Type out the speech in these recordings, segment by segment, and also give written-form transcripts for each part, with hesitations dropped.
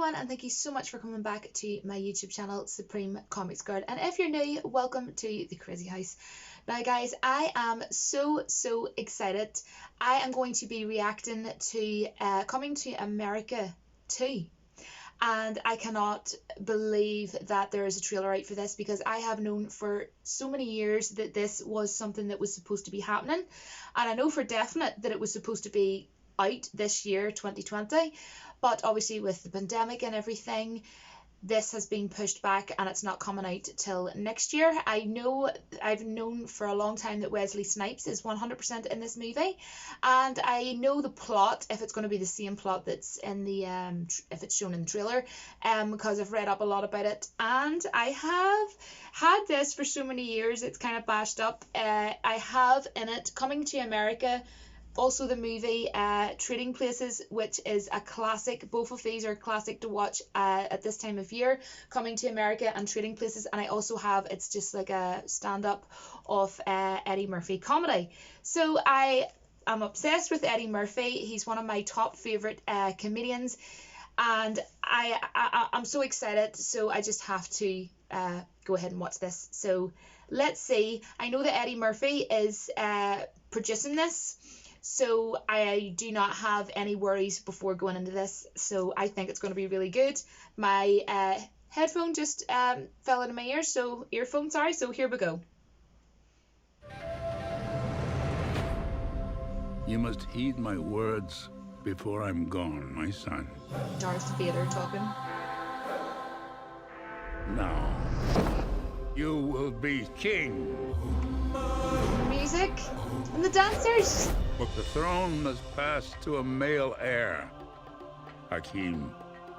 everyone, and thank you so much for coming back to my YouTube channel, Supreme Comics Girl. And if you're new, welcome to the Crazy House. Now guys, I am so excited. I am going to be reacting to Coming to America 2. And I cannot believe that there is a trailer out for this, because I have known for so many years that this was something that was supposed to be happening. And I know for definite that it was supposed to be out this year, 2020. But obviously with the pandemic and everything, this has been pushed back and it's not coming out till next year. I've known for a long time that Wesley Snipes is 100% in this movie, and I know the plot, if it's going to be the same plot that's in the if it's shown in the trailer, because I've read up a lot about it, and I have had this for so many years. It's kind of bashed up. I have in it Coming to America. Also the movie Trading Places, which is a classic. Both of these are classic to watch at this time of year. Coming to America and Trading Places. And I also have, it's just like a stand-up of Eddie Murphy comedy. So I am obsessed with Eddie Murphy. He's one of my top favourite comedians. And I'm so excited. So I just have to go ahead and watch this. So let's see. I know that Eddie Murphy is producing this. So I do not have any worries before going into this. So I think it's going to be really good. My headphone just fell into my ear. So earphone, sorry. So here we go. You must heed my words before I'm gone, my son. Darth Vader talking. Now, you will be king. Music and the dancers. But the throne must pass to a male heir. Hakim,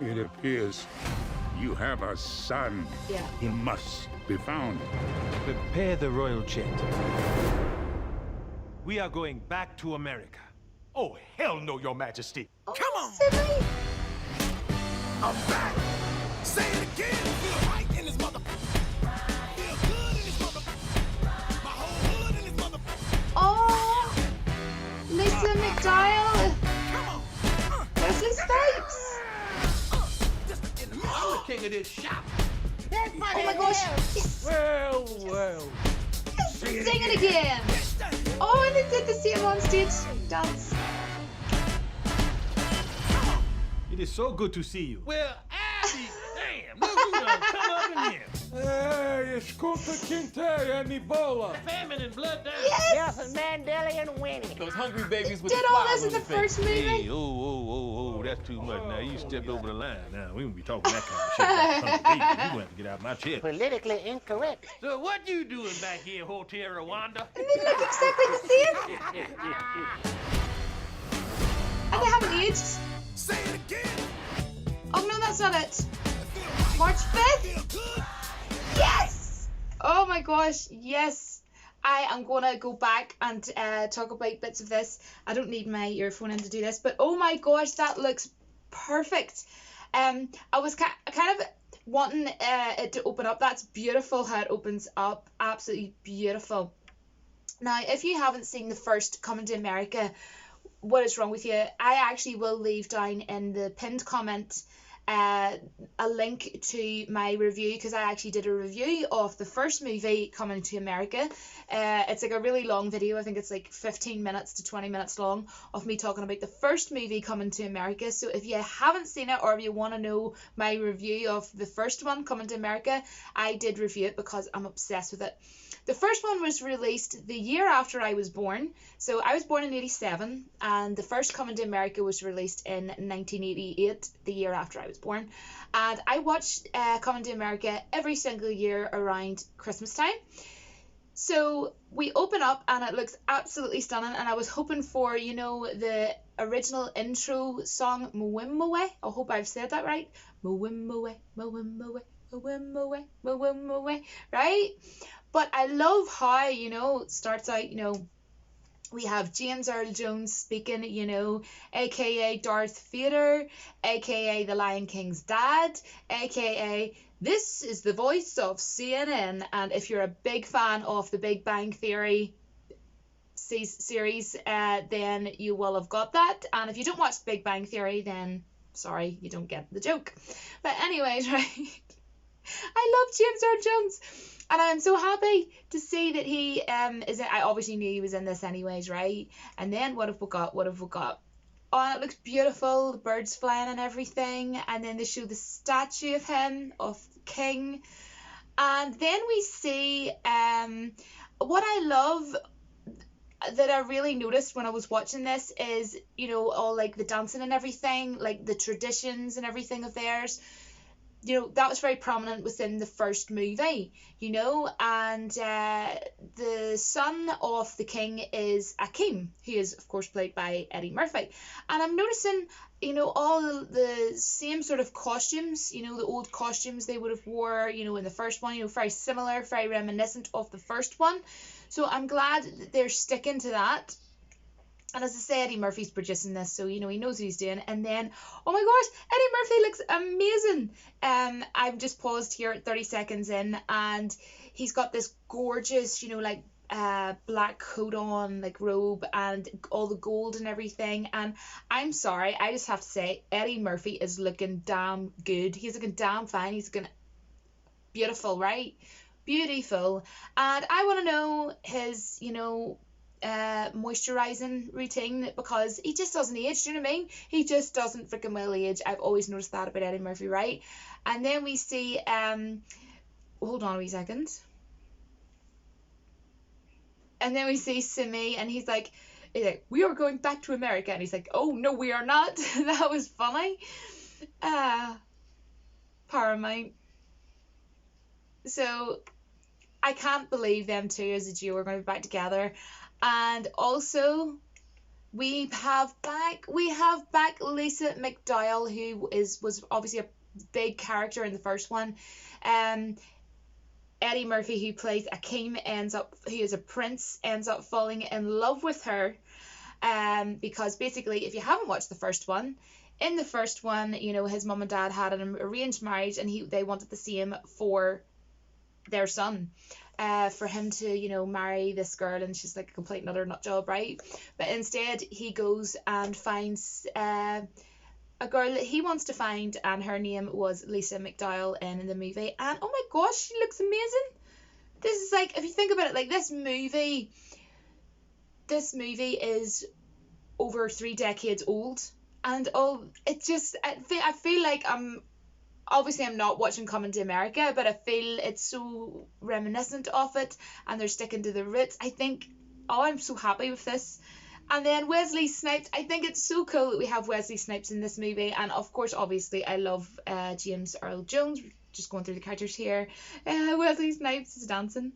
it appears you have a son. Yeah. He must be found. Prepare the royal jet. We are going back to America. Oh, hell no, Your Majesty. Oh, Come on. silly. I'm back. Say it again. Feel right in this mother. Feel good in this mother. My whole hood in this mother. Oh, Lisa McDowell. Come on. Wesley Snipes. I'm the king of this shop. Oh my gosh. Yes. Well. Sing it again. Oh, and they did the same on stage dance. It is so good to see you. Well, Abby, damn. Look who done come up in here. Hey, escuta Quinte and Ebola. Famine and blood down. Yes. Nelson Mandela and Winnie. Those hungry babies with Did the all flowers this in on the their face. first movie. Hey, oh, that's too much. Now you stepped over the line. Now we won't be talking that kind of shit about hungry babies. You want to get out of my chest. Politically incorrect. So what you doing back here, Hotel Rwanda? And they look exactly the same. And they haven't aged. Say it again. Oh no, that's not it. March 5th? Feel good. Yes! Oh my gosh, yes. I am going to go back and talk about bits of this. I don't need my earphone in to do this, but oh my gosh, that looks perfect. I was kind of wanting it to open up. That's beautiful how it opens up. Absolutely beautiful. Now, if you haven't seen the first Coming to America, what is wrong with you? I actually will leave down in the pinned comment a link to my review, because I actually did a review of the first movie, Coming to America. It's like a really long video. I think it's like 15 minutes to 20 minutes long of me talking about the first movie, Coming to America. So if you haven't seen it, or if you want to know my review of the first one, Coming to America, I did review it because I'm obsessed with it. The first one was released the year after I was born. So I was born in 87, and the first Coming to America was released in 1988, the year after I was born. And I watched Coming to America every single year around Christmas time. So we open up and it looks absolutely stunning, and I was hoping for, you know, the original intro song, Mwimmowe. I hope I've said that right. Mwimmowe, Mwimmowe, Mwimmowe, Mwimmowe, right? But I love how, you know, it starts out, you know, we have James Earl Jones speaking, you know, aka Darth Vader, aka the Lion King's dad, aka this is the voice of CNN. And if you're a big fan of the Big Bang Theory series, then you will have got that. And if you don't watch the Big Bang Theory, then sorry, you don't get the joke. But anyways, right, I love James Earl Jones, and I am so happy to see that he is. I obviously knew he was in this anyways, right? And then what have we got? What have we got? Oh, it looks beautiful. The birds flying and everything, and then they show the statue of him, of the king, and then we see what I love that I really noticed when I was watching this is, you know, all like the dancing and everything, like the traditions and everything of theirs. You know, that was very prominent within the first movie, you know, and the son of the king is Akeem, who is of course played by Eddie Murphy, and I'm noticing, you know, all the same sort of costumes, you know, the old costumes they would have wore, you know, in the first one, you know, very similar, very reminiscent of the first one, so I'm glad that they're sticking to that. And as I say, Eddie Murphy's producing this, so you know he knows what he's doing. And then, oh my gosh, Eddie Murphy looks amazing. I've just paused here at 30 seconds in, and he's got this gorgeous, you know, like black coat on, like robe, and all the gold and everything. And I'm sorry, I just have to say, Eddie Murphy is looking damn good. He's looking damn fine. He's looking beautiful, right? Beautiful. And I want to know his, you know, moisturizing routine, because he just doesn't age. Do you know what I mean? He just doesn't freaking well age. I've always noticed that about Eddie Murphy, right? And then we see hold on a wee second, and then we see Simi, and he's like, we are going back to America, and he's like, oh no we are not. That was funny. Paramount. So I can't believe them two as a duo are going to be back together. And also, we have back Lisa McDowell, who was obviously a big character in the first one. Eddie Murphy, who plays Akeem, who is a prince, ends up falling in love with her. Because basically, if you haven't watched the first one, in the first one, you know, his mum and dad had an arranged marriage, and they wanted the same for their son. For him to, you know, marry this girl, and she's like a complete another nut job, right? But instead he goes and finds a girl that he wants to find, and her name was Lisa McDowell in the movie, and oh my gosh, she looks amazing. This is like, if you think about it, like this movie is over 3 decades old, and I feel like obviously I'm not watching Coming to America, but I feel it's so reminiscent of it, and they're sticking to the roots. I think, oh, I'm so happy with this. And then Wesley Snipes, I think it's so cool that we have Wesley Snipes in this movie, and of course, obviously, I love James Earl Jones. Just going through the characters here. Wesley Snipes is dancing.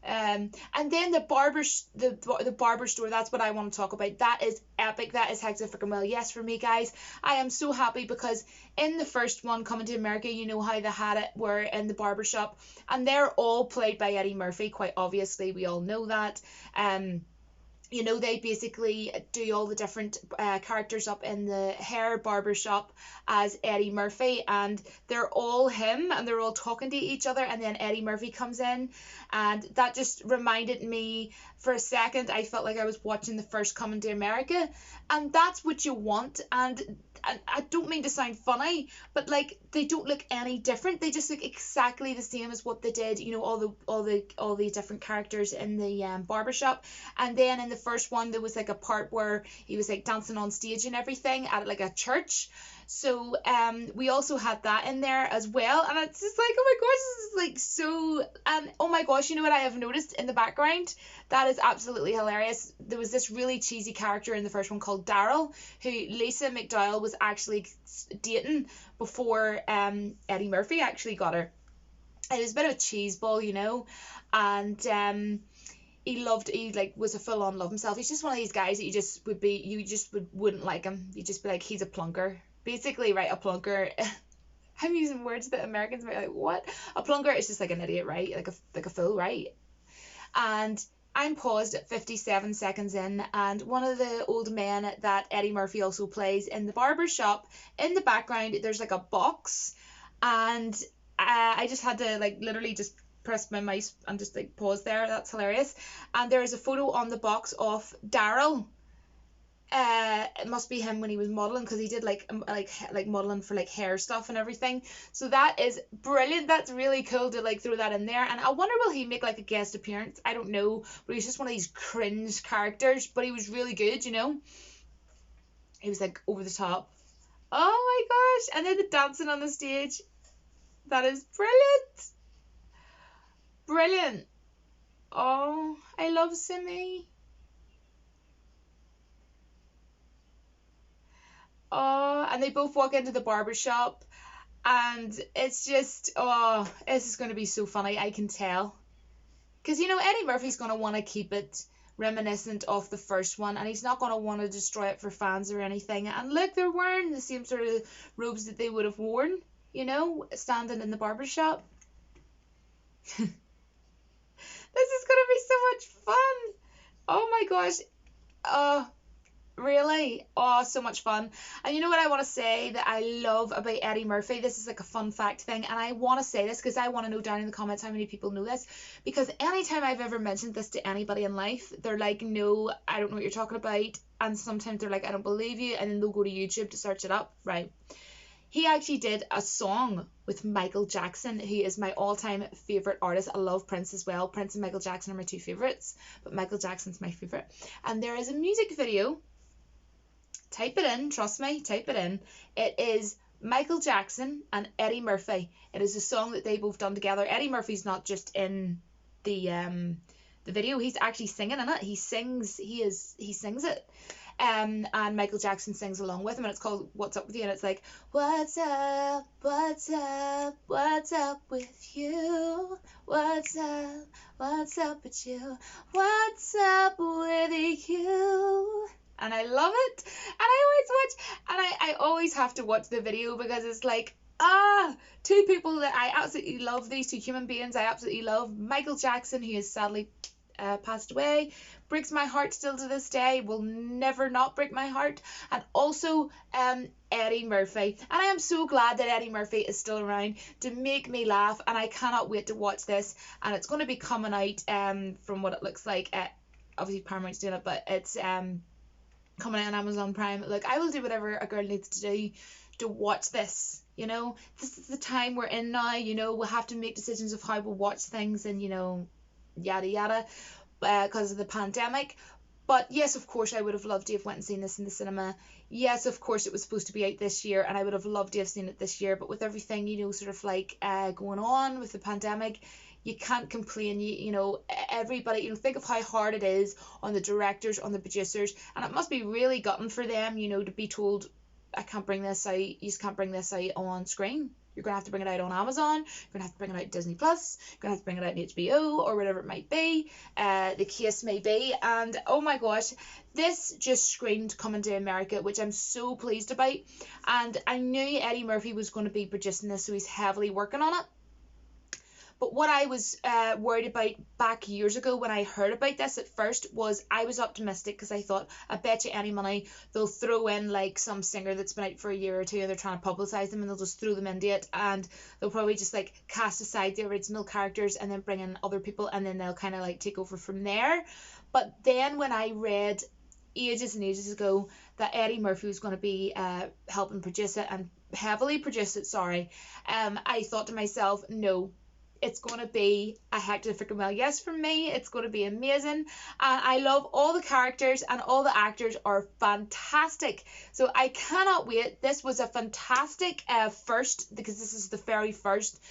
And then the barber store, that's what I want to talk about. That is epic. That is hex freaking well yes for me, guys. I am so happy, because in the first one, Coming to America, you know how they had it were in the barber shop, and they're all played by Eddie Murphy, quite obviously, we all know that. You know, they basically do all the different characters up in the hair barber shop as Eddie Murphy, and they're all him, and they're all talking to each other, and then Eddie Murphy comes in, and that just reminded me, for a second I felt like I was watching the first Coming to America, and that's what you want. And I don't mean to sound funny, but like, they don't look any different. They just look exactly the same as what they did, you know, all the different characters in the barbershop. And then in the first one, there was like a part where he was like dancing on stage and everything at like a church. So we also had that in there as well, and it's just like, oh my gosh, this is like so. And oh my gosh, you know what I have noticed in the background? That is absolutely hilarious. There was this really cheesy character in the first one called Daryl, who Lisa McDowell was actually dating before Eddie Murphy actually got her. It was a bit of a cheese ball, you know, and he was a full on love himself. He's just one of these guys that wouldn't like him. You'd just be like, he's a plunker. Basically, right, a plunker. I'm using words that Americans might be like, what? A plunker is just like an idiot, right? Like a fool, right? And I'm paused at 57 seconds in, and one of the old men that Eddie Murphy also plays in the barber shop, in the background, there's like a box, and I just had to like literally just press my mouse and just like pause there. That's hilarious. And there is a photo on the box of Daryl, It must be him when he was modeling, because he did like modeling for like hair stuff and everything. So that is brilliant. That's really cool to like throw that in there. And I wonder, will he make like a guest appearance? I don't know, but he's just one of these cringe characters, but he was really good, you know. He was like over the top. Oh my gosh. And then the dancing on the stage. That is brilliant. Brilliant. Oh, I love Simi. Oh, and they both walk into the barber shop, and it's just, oh, this is going to be so funny, I can tell. Because, you know, Eddie Murphy's going to want to keep it reminiscent of the first one, and he's not going to want to destroy it for fans or anything. And look, they're wearing the same sort of robes that they would have worn, you know, standing in the barber shop. This is going to be so much fun. Oh my gosh. Really? Oh, so much fun. And you know what I want to say that I love about Eddie Murphy? This is like a fun fact thing, and I want to say this because I want to know down in the comments how many people know this. Because anytime I've ever mentioned this to anybody in life, they're like, no, I don't know what you're talking about. And sometimes they're like, I don't believe you. And then they'll go to YouTube to search it up, right? He actually did a song with Michael Jackson, who is my all-time favourite artist. I love Prince as well. Prince and Michael Jackson are my two favourites, but Michael Jackson's my favourite. And there is a music video. Type it in, trust me, type it in. It is Michael Jackson and Eddie Murphy. It is a song that they both done together. Eddie Murphy's not just in the video, he's actually singing in it. He sings it. And Michael Jackson sings along with him, and it's called What's Up With You, and it's like, what's up, what's up, what's up with you, what's up with you, what's up with you. And I love it, and I always have to watch the video, because it's like, two people that I absolutely love, these two human beings I absolutely love. Michael Jackson, who has sadly passed away, breaks my heart still to this day, will never not break my heart. And also Eddie Murphy, and I am so glad that Eddie Murphy is still around to make me laugh, and I cannot wait to watch this. And it's going to be coming out from what it looks like, obviously Paramount's doing it, but it's coming out on Amazon Prime. Look, I will do whatever a girl needs to do to watch this, you know. This is the time we're in now, you know. We'll have to make decisions of how we'll watch things, and, you know, yada yada, because of the pandemic. But yes, of course, I would have loved to have went and seen this in the cinema. Yes, of course, it was supposed to be out this year, and I would have loved to have seen it this year. But with everything, you know, sort of like going on with the pandemic, you can't complain. You know, everybody, you know, think of how hard it is on the directors, on the producers, and it must be really gutting for them, you know, to be told, I can't bring this out, you just can't bring this out on screen. You're going to have to bring it out on Amazon, you're going to have to bring it out Disney Plus, you're going to have to bring it out on HBO, or whatever it might be, the case may be. And oh my gosh, this just screamed Coming to America, which I'm so pleased about. And I knew Eddie Murphy was going to be producing this, so he's heavily working on it. But what I was worried about back years ago when I heard about this at first was, I was optimistic, because I thought, I bet you any money they'll throw in like some singer that's been out for a year or two, and they're trying to publicise them, and they'll just throw them into it, and they'll probably just like cast aside the original characters and then bring in other people, and then they'll kind of like take over from there. But then when I read ages and ages ago that Eddie Murphy was going to be helping produce it, and heavily produce it, I thought to myself, no, it's going to be a hectic freaking well yes from me. It's going to be amazing. And I love all the characters, and all the actors are fantastic. So I cannot wait. This was a fantastic first, because this is the very first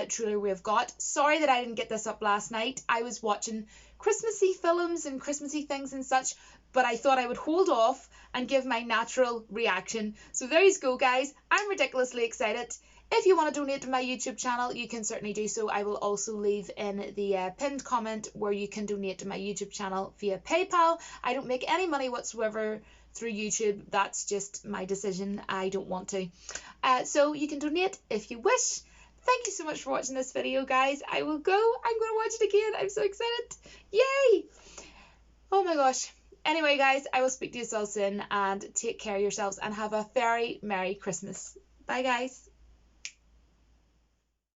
trailer we've got. Sorry that I didn't get this up last night. I was watching Christmassy films and Christmassy things and such, but I thought I would hold off and give my natural reaction. So there you go, guys. I'm ridiculously excited. If you want to donate to my YouTube channel, you can certainly do so. I will also leave in the pinned comment where you can donate to my YouTube channel via PayPal. I don't make any money whatsoever through YouTube. That's just my decision. I don't want to. So you can donate if you wish. Thank you so much for watching this video, guys. I will go. I'm going to watch it again. I'm so excited. Yay! Oh my gosh. Anyway, guys, I will speak to you all soon, and take care of yourselves, and have a very Merry Christmas. Bye, guys.